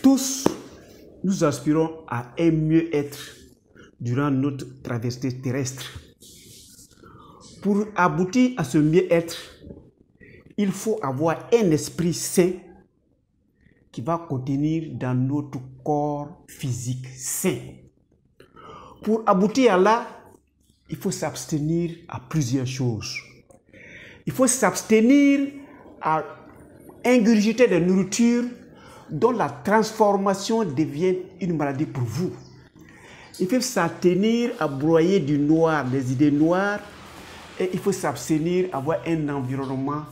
Tous, nous aspirons à un mieux-être durant notre traversée terrestre. Pour aboutir à ce mieux-être, il faut avoir un esprit sain qui va contenir dans notre corps physique sain. Pour aboutir à là, il faut s'abstenir à plusieurs choses. Il faut s'abstenir à ingurgiter des nourritures dont la transformation devient une maladie pour vous. Il faut s'abstenir à broyer du noir, des idées noires, et il faut s'abstenir à avoir un environnement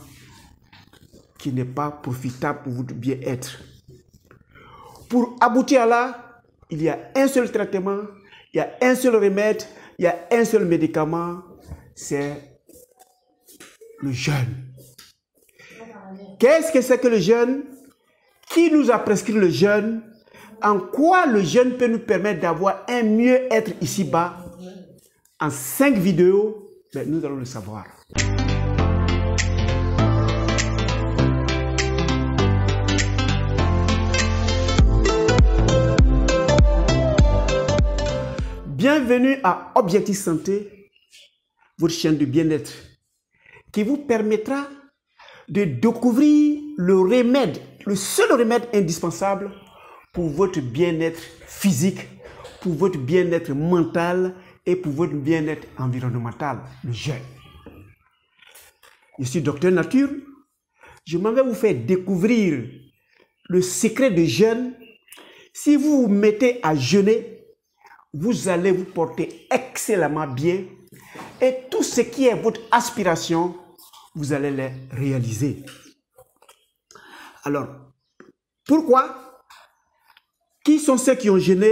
qui n'est pas profitable pour votre bien-être. Pour aboutir à là, il y a un seul traitement, il y a un seul remède, il y a un seul médicament, c'est le jeûne. Qu'est-ce que c'est que le jeûne? Qui nous a prescrit le jeûne? En quoi le jeûne peut nous permettre d'avoir un mieux-être ici-bas? En 5 vidéos, nous allons le savoir. Bienvenue à Objectif Santé, votre chaîne de bien-être, qui vous permettra de découvrir le remède, le seul remède indispensable pour votre bien-être physique, pour votre bien-être mental et pour votre bien-être environnemental, le jeûne. Je suis Docteur Nature. Je m'en vais vous faire découvrir le secret du jeûne. Si vous vous mettez à jeûner, vous allez vous porter excellemment bien et tout ce qui est votre aspiration, vous allez les réaliser. Alors, pourquoi? Qui sont ceux qui ont jeûné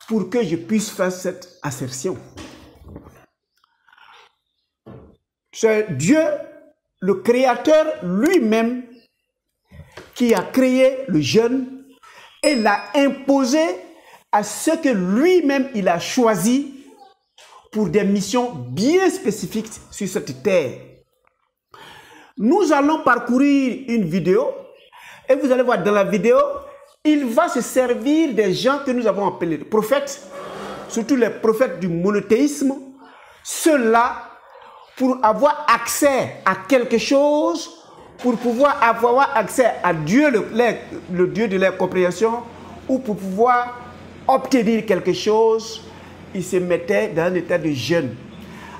pour que je puisse faire cette assertion? C'est Dieu, le Créateur lui-même, qui a créé le jeûne et l'a imposé à ce que lui-même il a choisi pour des missions bien spécifiques sur cette terre. Nous allons parcourir une vidéo et vous allez voir dans la vidéo, il va se servir des gens que nous avons appelés les prophètes, surtout les prophètes du monothéisme, ceux-là pour avoir accès à quelque chose, pour pouvoir avoir accès à Dieu, le Dieu de leur compréhension, ou pour pouvoir obtenir quelque chose, ils se mettaient dans un état de jeûne,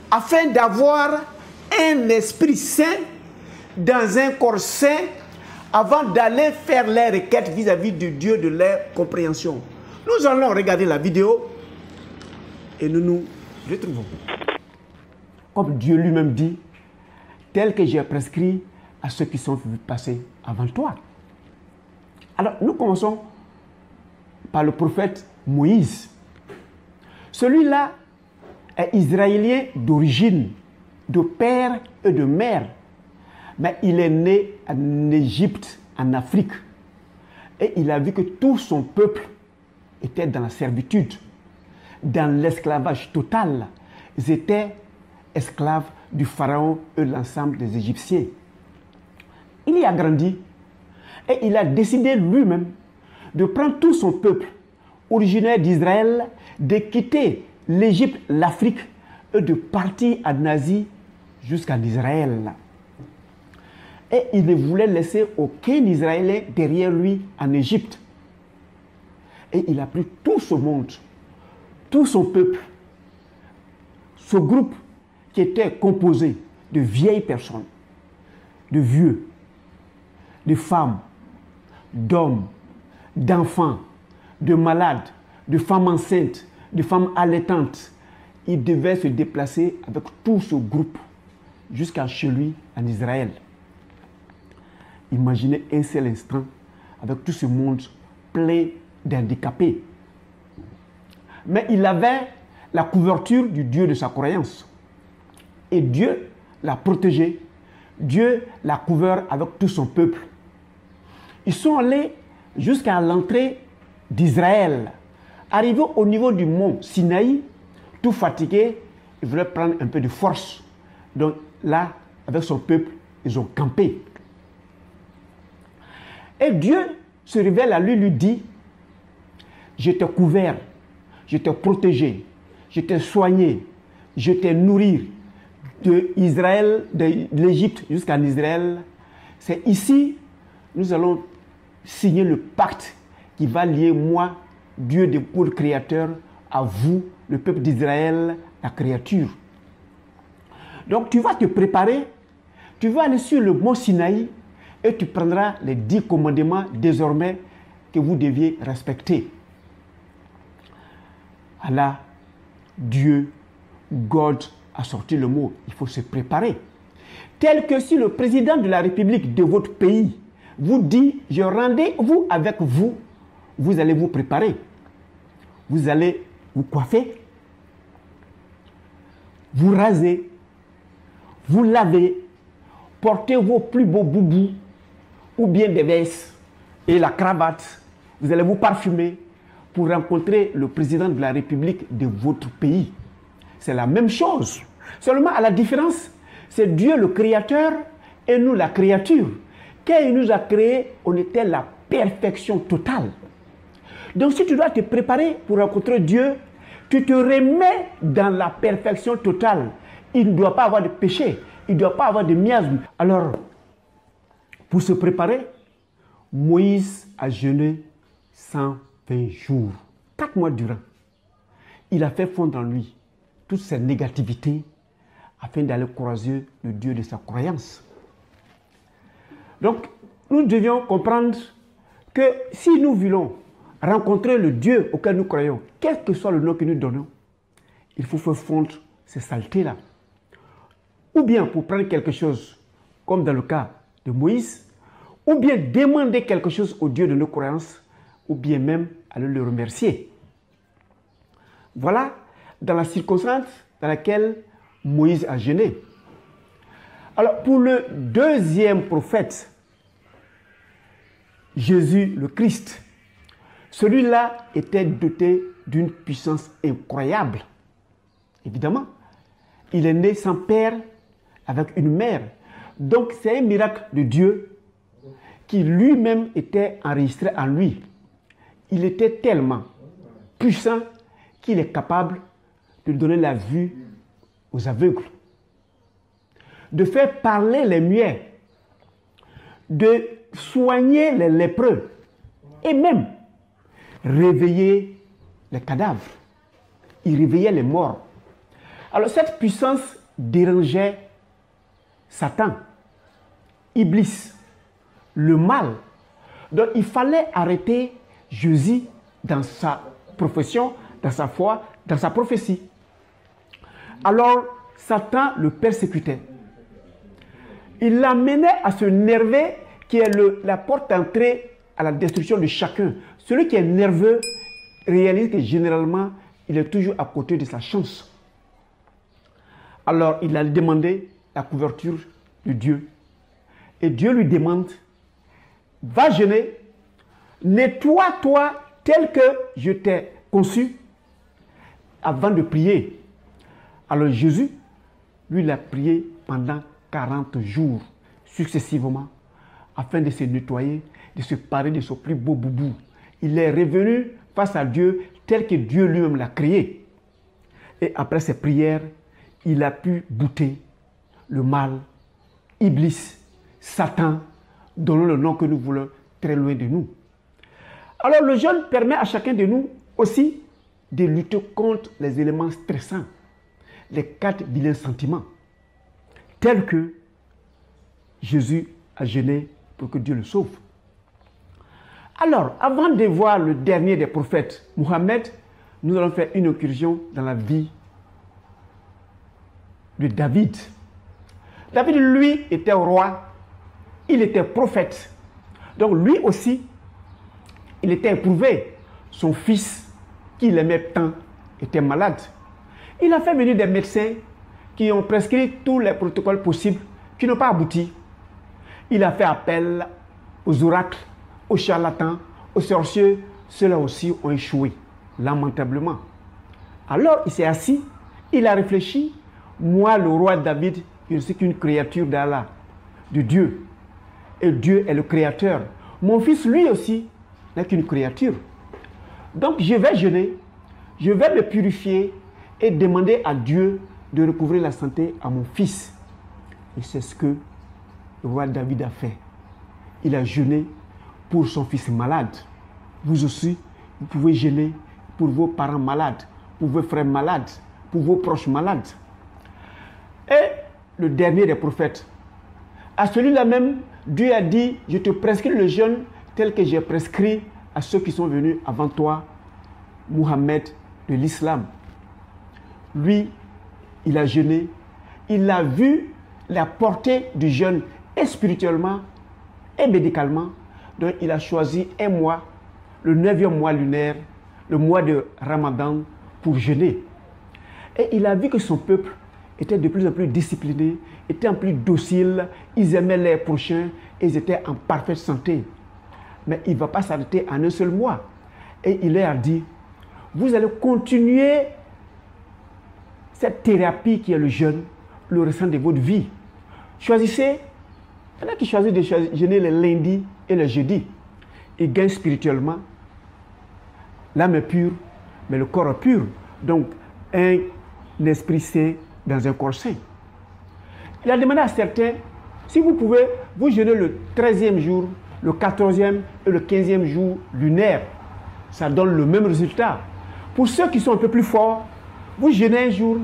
afin d'avoir un esprit sain, dans un corps sain, avant d'aller faire les requêtes vis-à-vis de Dieu, de leur compréhension. Nous allons regarder la vidéo et nous nous retrouvons. Comme Dieu lui-même dit, tel que j'ai prescrit à ceux qui sont passés avant toi. Alors, nous commençons par le prophète Moïse. Celui-là est israélien d'origine, de père et de mère. Mais il est né en Égypte, en Afrique. Et il a vu que tout son peuple était dans la servitude, dans l'esclavage total. Ils étaient esclaves du pharaon et de l'ensemble des Égyptiens. Il y a grandi et il a décidé lui-même de prendre tout son peuple originaire d'Israël, de quitter l'Égypte, l'Afrique et de partir en Asie jusqu'en Israël. Et il ne voulait laisser aucun Israélien derrière lui en Égypte. Et il a pris tout ce monde, tout son peuple, ce groupe qui était composé de vieilles personnes, de vieux, de femmes, d'hommes, d'enfants, de malades, de femmes enceintes, de femmes allaitantes. Il devait se déplacer avec tout ce groupe jusqu'à chez lui en Israël. Imaginez un seul instant avec tout ce monde plein d'handicapés. Mais il avait la couverture du Dieu de sa croyance. Et Dieu l'a protégé. Dieu l'a couvert avec tout son peuple. Ils sont allés jusqu'à l'entrée d'Israël. Arrivés au niveau du mont Sinaï, tout fatigués, ils voulaient prendre un peu de force. Donc là, avec son peuple, ils ont campé. Et Dieu se révèle à lui, lui dit, je t'ai couvert, je t'ai protégé, je t'ai soigné, je t'ai nourri de l'Égypte jusqu'en Israël. C'est ici, nous allons signer le pacte qui va lier moi, Dieu de pour le Créateur, à vous, le peuple d'Israël, la créature. Donc tu vas te préparer, tu vas aller sur le mont Sinaï et tu prendras les 10 commandements désormais que vous deviez respecter. Allah, Dieu, God a sorti le mot, il faut se préparer. Tel que si le président de la République de votre pays vous dit, je rendez-vous avec vous, vous allez vous préparer. Vous allez vous coiffer, vous raser, vous laver, portez vos plus beaux boubous ou bien des vestes et la cravate. Vous allez vous parfumer pour rencontrer le président de la République de votre pays. C'est la même chose. Seulement à la différence, c'est Dieu le Créateur et nous la créature. Quand il nous a créés, on était la perfection totale. Donc si tu dois te préparer pour rencontrer Dieu, tu te remets dans la perfection totale. Il ne doit pas avoir de péché, il ne doit pas avoir de miasme. Alors, pour se préparer, Moïse a jeûné 120 jours, 4 mois durant. Il a fait fondre en lui toutes ses négativités afin d'aller croiser le Dieu de sa croyance. Donc, nous devions comprendre que si nous voulons rencontrer le Dieu auquel nous croyons, quel que soit le nom que nous donnons, il faut faire fondre ces saletés-là. Ou bien pour prendre quelque chose, comme dans le cas de Moïse, ou bien demander quelque chose au Dieu de nos croyances, ou bien même aller le remercier. Voilà dans la circonstance dans laquelle Moïse a jeûné. Alors pour le deuxième prophète, Jésus le Christ, celui-là était doté d'une puissance incroyable. Évidemment, il est né sans père, avec une mère. Donc c'est un miracle de Dieu qui lui-même était enregistré en lui. Il était tellement puissant qu'il est capable de donner la vue aux aveugles, de faire parler les muets, de soigner les lépreux et même réveiller les cadavres. Il réveillait les morts. Alors cette puissance dérangeait Satan, Iblis, le mal. Donc il fallait arrêter Jésus dans sa profession, dans sa foi, dans sa prophétie. Alors Satan le persécutait. Il l'amenait à se nerver, qui est la porte d'entrée à la destruction de chacun. Celui qui est nerveux réalise que généralement, il est toujours à côté de sa chance. Alors, il a demandé la couverture de Dieu. Et Dieu lui demande, va jeûner, nettoie-toi tel que je t'ai conçu avant de prier. Alors Jésus, lui, il a prié pendant 40 jours successivement afin de se nettoyer, de se parer de son plus beau boubou. Il est revenu face à Dieu tel que Dieu lui-même l'a créé. Et après ces prières, il a pu bouter le mal, Iblis, Satan, donnons le nom que nous voulons très loin de nous. Alors le jeûne permet à chacun de nous aussi de lutter contre les éléments stressants, les 4 vilains sentiments, tels que Jésus a jeûné pour que Dieu le sauve. Alors, avant de voir le dernier des prophètes, Mohammed, nous allons faire une incursion dans la vie de David. David, lui, était roi, il était prophète. Donc lui aussi, il était éprouvé. Son fils, qu'il aimait tant, était malade. Il a fait venir des médecins qui ont prescrit tous les protocoles possibles, qui n'ont pas abouti. Il a fait appel aux oracles, aux charlatans, aux sorciers. Ceux-là aussi ont échoué, lamentablement. Alors il s'est assis, il a réfléchi. Moi, le roi David, je ne suis qu'une créature d'Allah, de Dieu. Et Dieu est le créateur. Mon fils, lui aussi, n'est qu'une créature. Donc je vais jeûner, je vais me purifier et demander à Dieu de recouvrer la santé à mon fils. Et c'est ce que le roi David a fait. Il a jeûné pour son fils malade. Vous aussi, vous pouvez jeûner pour vos parents malades, pour vos frères malades, pour vos proches malades. Et le dernier des prophètes, à celui-là même, Dieu a dit, je te prescris le jeûne tel que j'ai prescrit à ceux qui sont venus avant toi, Mohammed de l'islam. Lui, il a jeûné, il a vu la portée du jeûne et spirituellement et médicalement. Donc il a choisi un mois, le 9e mois lunaire, le mois de Ramadan, pour jeûner. Et il a vu que son peuple était de plus en plus discipliné, était en plus docile, ils aimaient les prochains, et ils étaient en parfaite santé. Mais il ne va pas s'arrêter en un seul mois. Et il leur a dit, vous allez continuer cette thérapie qui est le jeûne, le restant de votre vie. Choisissez, il y en a qui choisissent de jeûner le lundi et le jeudi. Ils gagnent spirituellement. L'âme est pure, mais le corps est pur. Donc, un esprit saint dans un corps saint. Il a demandé à certains, si vous pouvez, vous jeûnez le 13e jour, le 14e et le 15e jour lunaire. Ça donne le même résultat. Pour ceux qui sont un peu plus forts, vous jeûnez un jour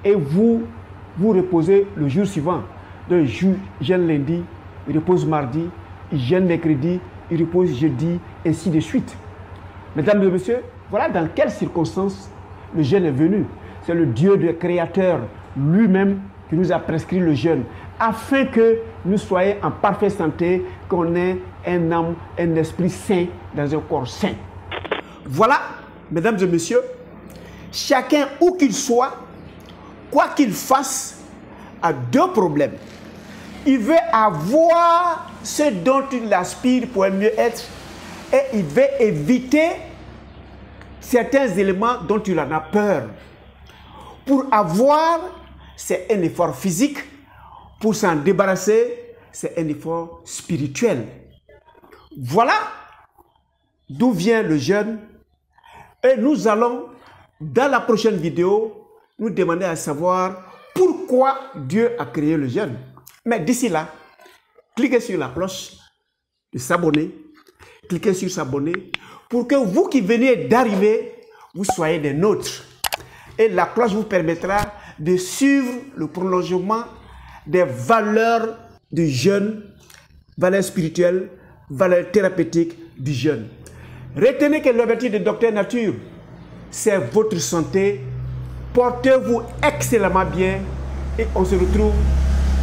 et vous reposez le jour suivant. Donc, il jeûne lundi, il repose mardi, il jeûne mercredi, il repose jeudi, ainsi de suite. Mesdames et messieurs, voilà dans quelles circonstances le jeûne est venu. C'est le Dieu le Créateur lui-même qui nous a prescrit le jeûne, afin que nous soyons en parfaite santé, qu'on ait un âme, un esprit saint dans un corps saint. Voilà, mesdames et messieurs, chacun où qu'il soit, quoi qu'il fasse, a deux problèmes. Il veut avoir ce dont il aspire pour mieux être et il veut éviter certains éléments dont il en a peur. Pour avoir, c'est un effort physique. Pour s'en débarrasser, c'est un effort spirituel. Voilà d'où vient le jeûne. Et nous allons, dans la prochaine vidéo, nous demander à savoir pourquoi Dieu a créé le jeûne. Mais d'ici là, cliquez sur la cloche de s'abonner. Cliquez sur s'abonner pour que vous qui venez d'arriver, vous soyez des nôtres. Et la cloche vous permettra de suivre le prolongement des valeurs du jeûne, valeurs spirituelles, valeurs thérapeutiques du jeûne. Retenez que l'objectif de Docteur Nature, c'est votre santé. Portez-vous excellemment bien et on se retrouve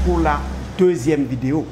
pour la deuxième vidéo.